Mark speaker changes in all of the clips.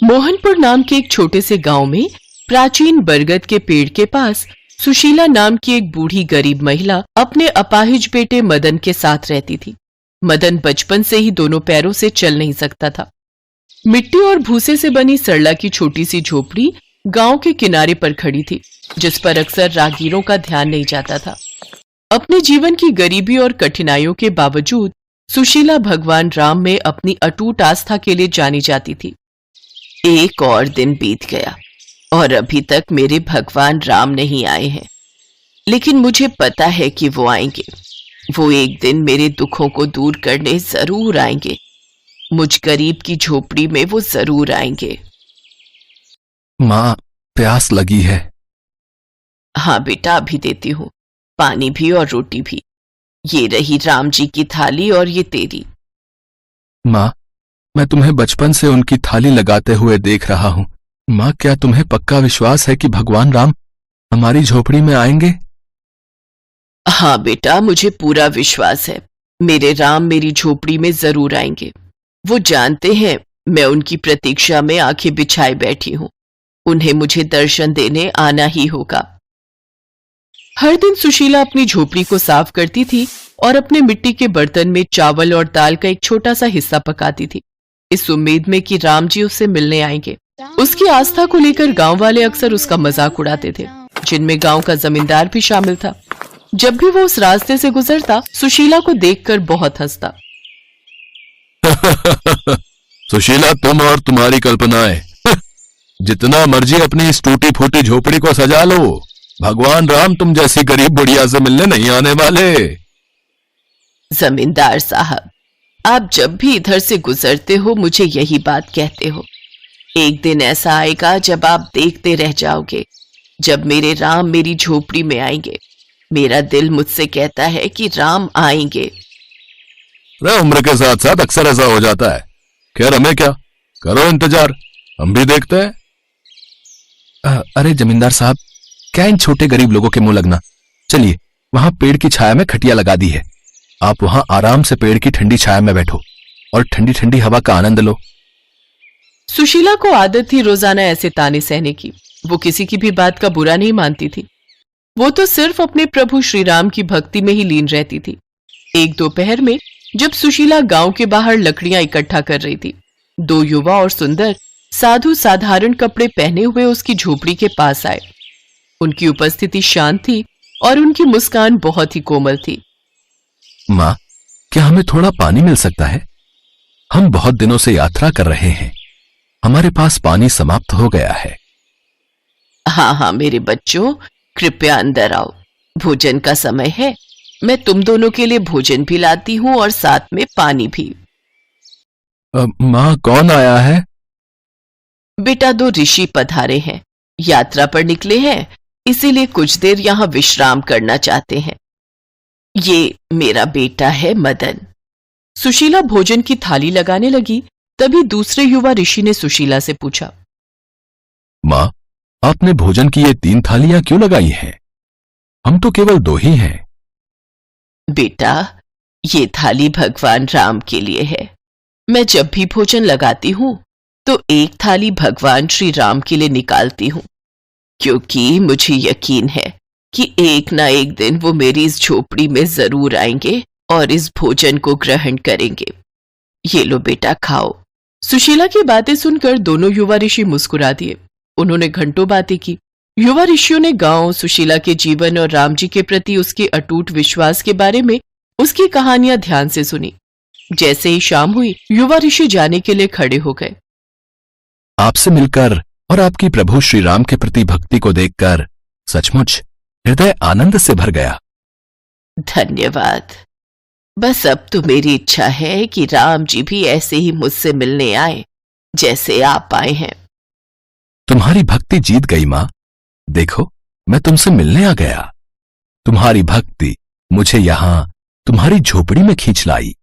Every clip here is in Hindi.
Speaker 1: मोहनपुर नाम के एक छोटे से गांव में प्राचीन बरगद के पेड़ के पास सुशीला नाम की एक बूढ़ी गरीब महिला अपने अपाहिज बेटे मदन के साथ रहती थी। मदन बचपन से ही दोनों पैरों से चल नहीं सकता था। मिट्टी और भूसे से बनी सरला की छोटी सी झोपड़ी गांव के किनारे पर खड़ी थी, जिस पर अक्सर राहगीरों का ध्यान नहीं जाता था। अपने जीवन की गरीबी और कठिनाइयों के बावजूद सुशीला भगवान राम में अपनी अटूट आस्था के लिए जानी जाती थी। एक और दिन बीत गया और अभी तक मेरे भगवान राम नहीं आए हैं, लेकिन मुझे पता है कि वो आएंगे। वो एक दिन मेरे दुखों को दूर करने जरूर आएंगे। मुझ गरीब की झोपड़ी में वो जरूर आएंगे।
Speaker 2: माँ, प्यास लगी है।
Speaker 1: हाँ बेटा, अभी देती हूँ, पानी भी और रोटी भी। ये रही राम जी की थाली और ये तेरी।
Speaker 2: माँ, मैं तुम्हें बचपन से उनकी थाली लगाते हुए देख रहा हूँ। माँ, क्या तुम्हें पक्का विश्वास है कि भगवान राम हमारी झोपड़ी में आएंगे?
Speaker 1: हाँ बेटा, मुझे पूरा विश्वास है। मेरे राम मेरी झोपड़ी में जरूर आएंगे। वो जानते हैं मैं उनकी प्रतीक्षा में आंखें बिछाए बैठी हूँ। उन्हें मुझे दर्शन देने आना ही होगा। हर दिन सुशीला अपनी झोपड़ी को साफ करती थी और अपने मिट्टी के बर्तन में चावल और दाल का एक छोटा सा हिस्सा पकाती थी, इस उम्मीद में कि राम जी उससे मिलने आएंगे। उसकी आस्था को लेकर गांव वाले अक्सर उसका मजाक उड़ाते थे, जिनमें गांव का जमींदार भी शामिल था। जब भी वो उस रास्ते से गुजरता, सुशीला को देखकर बहुत हंसता।
Speaker 2: सुशीला, तुम और तुम्हारी कल्पनाएं। जितना मर्जी अपनी इस टूटी फूटी झोपड़ी को सजा लो, भगवान राम तुम जैसी गरीब बुढ़िया से मिलने नहीं आने वाले।
Speaker 1: जमींदार साहब, आप जब भी इधर से गुजरते हो मुझे यही बात कहते हो। एक दिन ऐसा आएगा जब आप देखते रह जाओगे, जब मेरे राम मेरी झोपड़ी में आएंगे। मेरा दिल मुझसे कहता है कि राम आएंगे।
Speaker 2: उम्र के साथ साथ अक्सर ऐसा हो जाता है। खैर, हमें क्या, करो इंतजार, हम भी देखते हैं। अरे जमींदार साहब, क्या इन छोटे गरीब लोगों के मुंह लगना। चलिए, वहां पेड़ की छाया में खटिया लगा दी है। आप वहां आराम से पेड़ की ठंडी छाया में बैठो और ठंडी ठंडी हवा का आनंद लो।
Speaker 1: सुशीला को आदत थी रोजाना ऐसे ताने सहने की। वो किसी की भी बात का बुरा नहीं मानती थी। वो तो सिर्फ अपने प्रभु श्री राम की भक्ति में ही लीन रहती थी। एक दोपहर में जब सुशीला गांव के बाहर लकड़ियां इकट्ठा कर रही थी, दो युवा और सुंदर साधु साधारण कपड़े पहने हुए उसकी झोपड़ी के पास आए। उनकी उपस्थिति शांत थी और उनकी मुस्कान बहुत ही कोमल थी।
Speaker 2: माँ, क्या हमें थोड़ा पानी मिल सकता है? हम बहुत दिनों से यात्रा कर रहे हैं, हमारे पास पानी समाप्त हो गया है।
Speaker 1: हाँ हाँ मेरे बच्चों, कृपया अंदर आओ। भोजन का समय है। मैं तुम दोनों के लिए भोजन भी लाती हूँ और साथ में पानी भी।
Speaker 2: माँ, कौन आया है?
Speaker 1: बेटा, दो ऋषि पधारे हैं। यात्रा पर निकले हैं, इसीलिए कुछ देर यहाँ विश्राम करना चाहते हैं। ये मेरा बेटा है मदन। सुशीला भोजन की थाली लगाने लगी, तभी दूसरे युवा ऋषि ने सुशीला से पूछा,
Speaker 2: माँ, आपने भोजन की ये 3 थालियां क्यों लगाई हैं? हम तो केवल 2 ही हैं।
Speaker 1: बेटा, ये थाली भगवान राम के लिए है। मैं जब भी भोजन लगाती हूँ तो एक थाली भगवान श्री राम के लिए निकालती हूँ, क्योंकि मुझे यकीन है कि एक ना एक दिन वो मेरी इस झोपड़ी में जरूर आएंगे और इस भोजन को ग्रहण करेंगे। ये लो बेटा, खाओ। सुशीला की बातें सुनकर दोनों युवा ऋषि मुस्कुरा दिए। उन्होंने घंटों बातें की। युवा ऋषियों ने गांव, सुशीला के जीवन और राम जी के प्रति उसके अटूट विश्वास के बारे में उसकी कहानियां ध्यान से सुनी। जैसे ही शाम हुई, युवा ऋषि जाने के लिए खड़े हो गए।
Speaker 2: आपसे मिलकर और आपकी प्रभु श्री राम के प्रति भक्ति को देखकर सचमुच हृदय आनंद से भर गया।
Speaker 1: धन्यवाद। बस अब तो मेरी इच्छा है कि राम जी भी ऐसे ही मुझसे मिलने आए जैसे आप आए हैं।
Speaker 2: तुम्हारी भक्ति जीत गई माँ। देखो, मैं तुमसे मिलने आ गया। तुम्हारी भक्ति मुझे यहां तुम्हारी झोपड़ी में खींच लाई।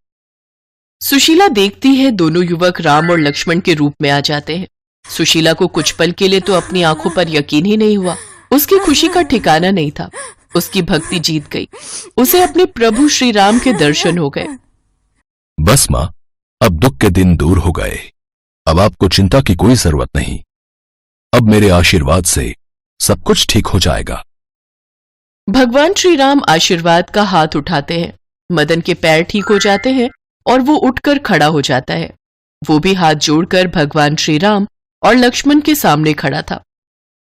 Speaker 1: सुशीला देखती है दोनों युवक राम और लक्ष्मण के रूप में आ जाते हैं। सुशीला को कुछ पल के लिए तो अपनी आंखों पर यकीन ही नहीं हुआ। उसकी खुशी का ठिकाना नहीं था। उसकी भक्ति जीत गई। उसे अपने प्रभु श्री राम के दर्शन हो गए।
Speaker 2: बस माँ, अब दुख के दिन दूर हो गए। अब आपको चिंता की कोई जरूरत नहीं। अब मेरे आशीर्वाद से सब कुछ ठीक हो जाएगा।
Speaker 1: भगवान श्री राम आशीर्वाद का हाथ उठाते हैं। मदन के पैर ठीक हो जाते हैं और वो उठकर खड़ा हो जाता है। वो भी हाथ जोड़कर भगवान श्री राम और लक्ष्मण के सामने खड़ा था।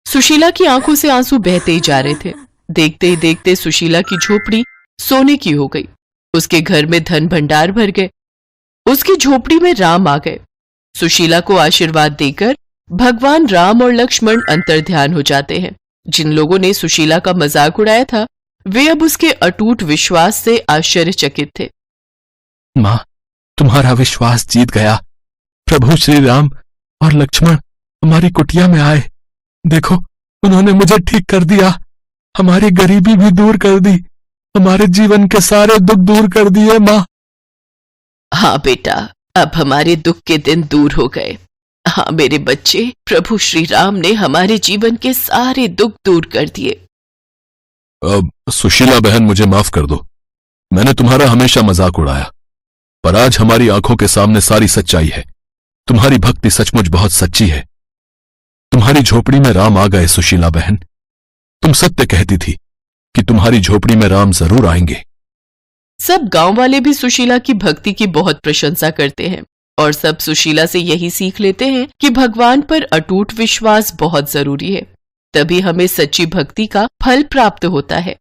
Speaker 1: सुशीला की आंखों से आंसू बहते ही जा रहे थे। देखते ही देखते सुशीला की झोपड़ी सोने की हो गई। उसके घर में धन भंडार भर गए। उसकी झोपड़ी में राम आ गए। सुशीला को आशीर्वाद देकर भगवान राम और लक्ष्मण अंतर्ध्यान हो जाते हैं। जिन लोगों ने सुशीला का मजाक उड़ाया था वे अब उसके अटूट विश्वास से आश्चर्यचकित थे।
Speaker 2: मां, तुम्हारा विश्वास जीत गया। प्रभु श्री राम और लक्ष्मण हमारी कुटिया में आए। देखो, उन्होंने मुझे ठीक कर दिया, हमारी गरीबी भी दूर कर दी, हमारे जीवन के सारे दुख दूर कर दिए। मां,
Speaker 1: हाँ बेटा, अब हमारे दुख के दिन दूर हो गए। हाँ मेरे बच्चे, प्रभु श्री राम ने हमारे जीवन के सारे दुख दूर कर दिए।
Speaker 2: अब सुशीला बहन, मुझे माफ कर दो। मैंने तुम्हारा हमेशा मजाक उड़ाया, पर आज हमारी आंखों के सामने सारी सच्चाई है। तुम्हारी भक्ति सचमुच बहुत सच्ची है। तुम्हारी झोपड़ी में राम आ गए। सुशीला बहन, तुम सत्य कहती थी कि तुम्हारी झोपड़ी में राम जरूर आएंगे।
Speaker 1: सब गांव वाले भी सुशीला की भक्ति की बहुत प्रशंसा करते हैं और सब सुशीला से यही सीख लेते हैं कि भगवान पर अटूट विश्वास बहुत जरूरी है। तभी हमें सच्ची भक्ति का फल प्राप्त होता है।